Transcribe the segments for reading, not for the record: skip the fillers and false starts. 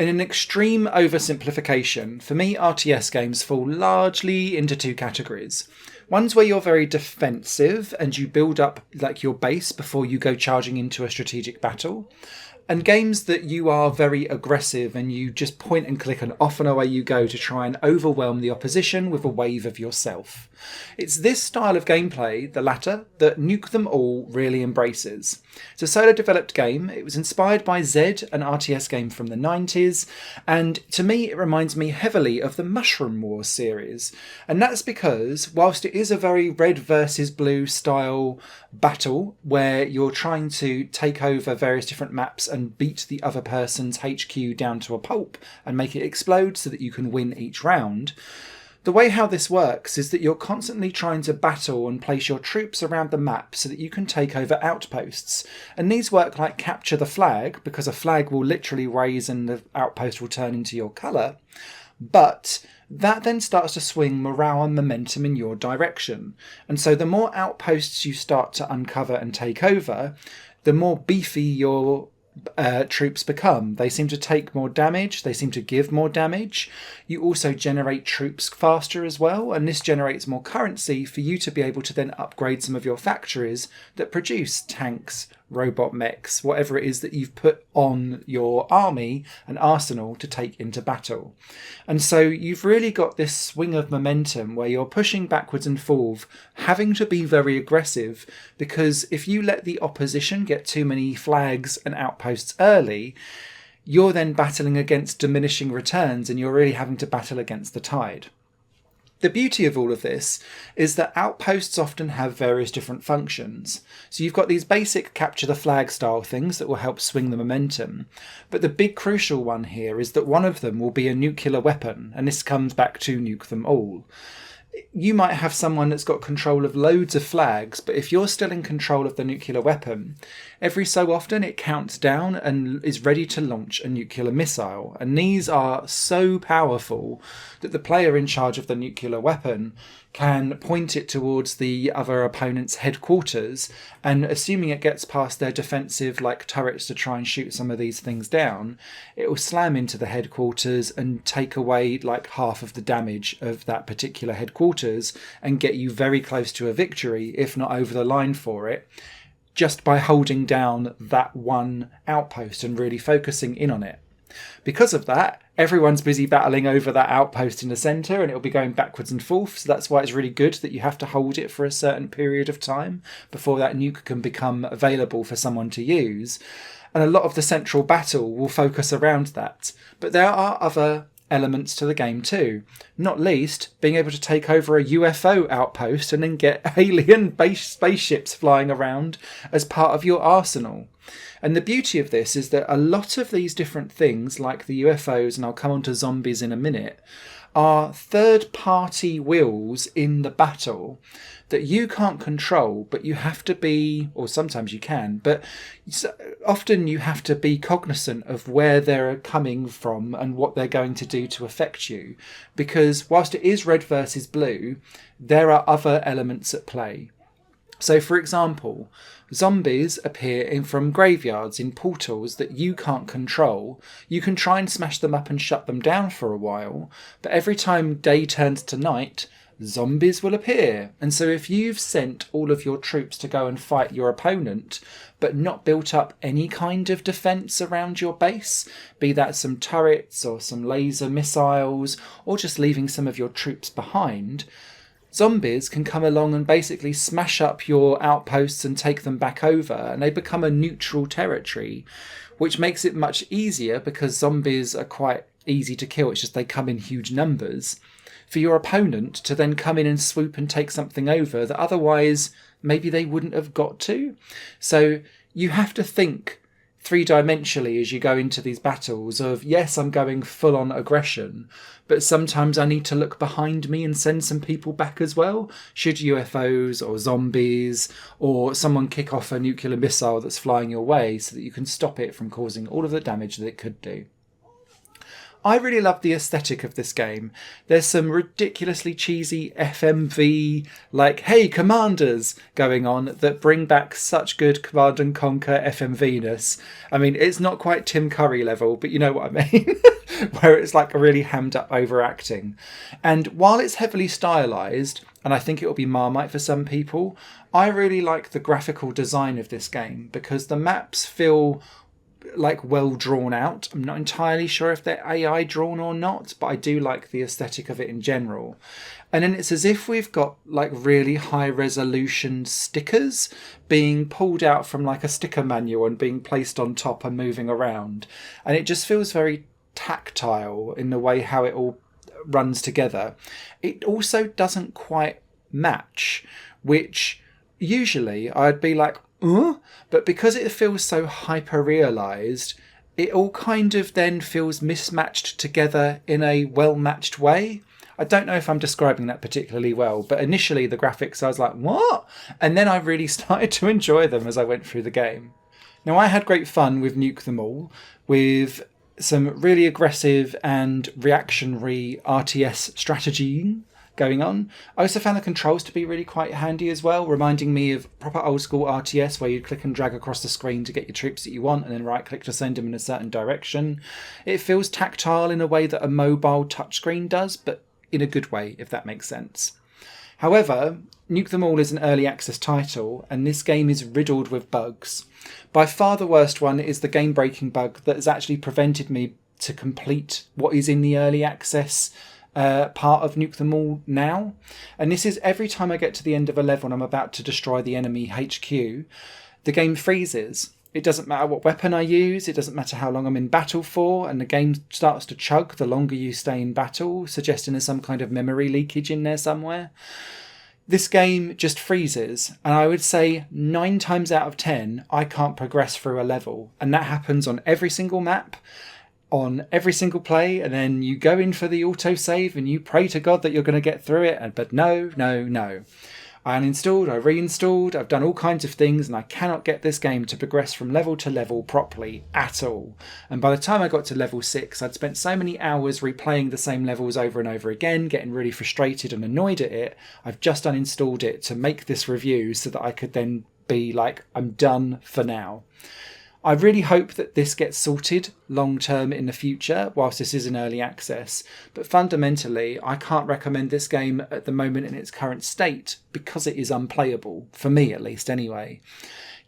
In an extreme oversimplification, for me, RTS games fall largely into two categories. One's where you're very defensive and you build up like your base before you go charging into a strategic battle. And games that you are very aggressive and you just point and click and off and away you go to try and overwhelm the opposition with a wave of yourself. It's this style of gameplay, the latter, that Nuke Them All really embraces. It's a solo developed game. It was inspired by Zed, an RTS game from the 90s, and to me it reminds me heavily of the Mushroom Wars series. And that's because, whilst it is a very red versus blue style battle where you're trying to take over various different maps and beat the other person's HQ down to a pulp and make it explode so that you can win each round, the way how this works is that you're constantly trying to battle and place your troops around the map so that you can take over outposts. And these work like capture the flag, because a flag will literally raise and the outpost will turn into your colour. But that then starts to swing morale and momentum in your direction. And so the more outposts you start to uncover and take over, the more beefy your troops become. They seem to take more damage, they seem to give more damage. You also generate troops faster as well, and this generates more currency for you to be able to then upgrade some of your factories that produce tanks, robot mechs, whatever it is that you've put on your army and arsenal to take into battle. And so you've really got this swing of momentum where you're pushing backwards and forth, having to be very aggressive, because if you let the opposition get too many flags and outposts early, you're then battling against diminishing returns and you're really having to battle against the tide. The beauty of all of this is that outposts often have various different functions. So you've got these basic capture the flag style things that will help swing the momentum. But the big crucial one here is that one of them will be a nuclear weapon, and this comes back to Nuke Them All. You might have someone that's got control of loads of flags, but if you're still in control of the nuclear weapon, every so often it counts down and is ready to launch a nuclear missile. And these are so powerful that the player in charge of the nuclear weapon can point it towards the other opponent's headquarters, and assuming it gets past their defensive like turrets to try and shoot some of these things down, it will slam into the headquarters and take away like half of the damage of that particular headquarters and get you very close to a victory, if not over the line for it, just by holding down that one outpost and really focusing in on it. Because of that, everyone's busy battling over that outpost in the centre, and it'll be going backwards and forth. So that's why it's really good that you have to hold it for a certain period of time before that nuke can become available for someone to use. And a lot of the central battle will focus around that. But there are other elements to the game too, not least being able to take over a UFO outpost and then get alien spaceships flying around as part of your arsenal. And the beauty of this is that a lot of these different things, like the UFOs, and I'll come on to zombies in a minute, are third-party wills in the battle that you can't control, but you have to be, or sometimes you can, but often you have to be cognizant of where they're coming from and what they're going to do to affect you. Because whilst it is red versus blue, there are other elements at play. So, for example, zombies appear from graveyards in portals that you can't control. You can try and smash them up and shut them down for a while, but every time day turns to night, zombies will appear. And so if you've sent all of your troops to go and fight your opponent, but not built up any kind of defence around your base, be that some turrets or some laser missiles, or just leaving some of your troops behind, zombies can come along and basically smash up your outposts and take them back over, and they become a neutral territory, which makes it much easier because zombies are quite easy to kill. It's just they come in huge numbers for your opponent to then come in and swoop and take something over that otherwise maybe they wouldn't have got to. So you have to think three-dimensionally as you go into these battles of, yes, I'm going full-on aggression, but sometimes I need to look behind me and send some people back as well, should UFOs or zombies or someone kick off a nuclear missile that's flying your way, so that you can stop it from causing all of the damage that it could do. I really love the aesthetic of this game. There's some ridiculously cheesy FMV, like, hey, commanders, going on that bring back such good Command and Conquer FMV-ness. I mean, it's not quite Tim Curry level, but you know what I mean? Where it's like a really hammed up overacting. And while it's heavily stylised, and I think it will be Marmite for some people, I really like the graphical design of this game because the maps feel like well drawn out. I'm not entirely sure if they're AI drawn or not, but I do like the aesthetic of it in general. And then it's as if we've got like really high resolution stickers being pulled out from like a sticker manual and being placed on top and moving around. And it just feels very tactile in the way how it all runs together. It also doesn't quite match, which usually I'd be like, but because it feels so hyper-realised, it all kind of then feels mismatched together in a well-matched way. I don't know if I'm describing that particularly well, but initially the graphics I was like, what? And then I really started to enjoy them as I went through the game. Now I had great fun with Nuke Them All, with some really aggressive and reactionary RTS strategy going on. I also found the controls to be really quite handy as well, reminding me of proper old school RTS where you click and drag across the screen to get your troops that you want and then right click to send them in a certain direction. It feels tactile in a way that a mobile touchscreen does, but in a good way, if that makes sense. However, Nuke Them All is an early access title, and this game is riddled with bugs. By far the worst one is the game-breaking bug that has actually prevented me to complete what is in the early access part of Nuke Them All now. And this is every time I get to the end of a level and I'm about to destroy the enemy HQ, the game freezes. It doesn't matter what weapon I use, it doesn't matter how long I'm in battle for, and the game starts to chug the longer you stay in battle, suggesting there's some kind of memory leakage in there somewhere. This game just freezes, and I would say 9 times out of 10 I can't progress through a level, and that happens on every single map, on every single play, and then you go in for the autosave and you pray to God that you're going to get through it, but no. I uninstalled, I reinstalled, I've done all kinds of things, and I cannot get this game to progress from level to level properly at all. And by the time I got to level 6, I'd spent so many hours replaying the same levels over and over again, getting really frustrated and annoyed at it. I've just uninstalled it to make this review so that I could then be like, I'm done for now. I really hope that this gets sorted long term in the future whilst this is in early access, but fundamentally I can't recommend this game at the moment in its current state because it is unplayable, for me at least anyway.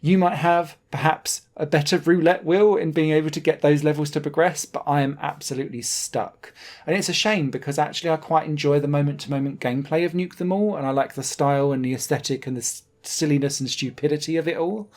You might have perhaps a better roulette wheel in being able to get those levels to progress, but I am absolutely stuck. And it's a shame because actually I quite enjoy the moment-to-moment gameplay of Nuke Them All, and I like the style and the aesthetic and the silliness and stupidity of it all,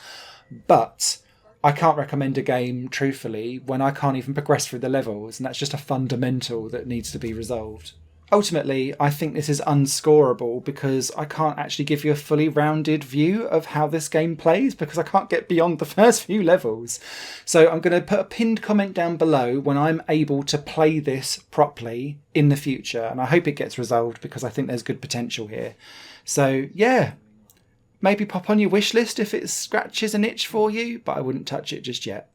but I can't recommend a game, truthfully, when I can't even progress through the levels, and that's just a fundamental that needs to be resolved. Ultimately, I think this is unscorable because I can't actually give you a fully rounded view of how this game plays because I can't get beyond the first few levels. So I'm going to put a pinned comment down below when I'm able to play this properly in the future, and I hope it gets resolved because I think there's good potential here. So yeah, maybe pop on your wish list if it scratches an itch for you, but I wouldn't touch it just yet.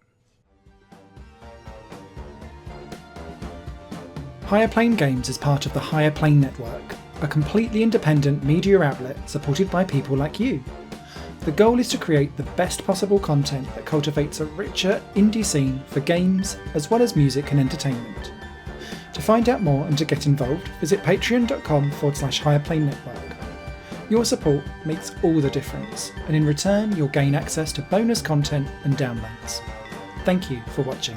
Higher Plane Games is part of the Higher Plane Network, a completely independent media outlet supported by people like you. The goal is to create the best possible content that cultivates a richer indie scene for games as well as music and entertainment. To find out more and to get involved, visit patreon.com/higherplane-network. Your support makes all the difference, and in return you'll gain access to bonus content and downloads. Thank you for watching.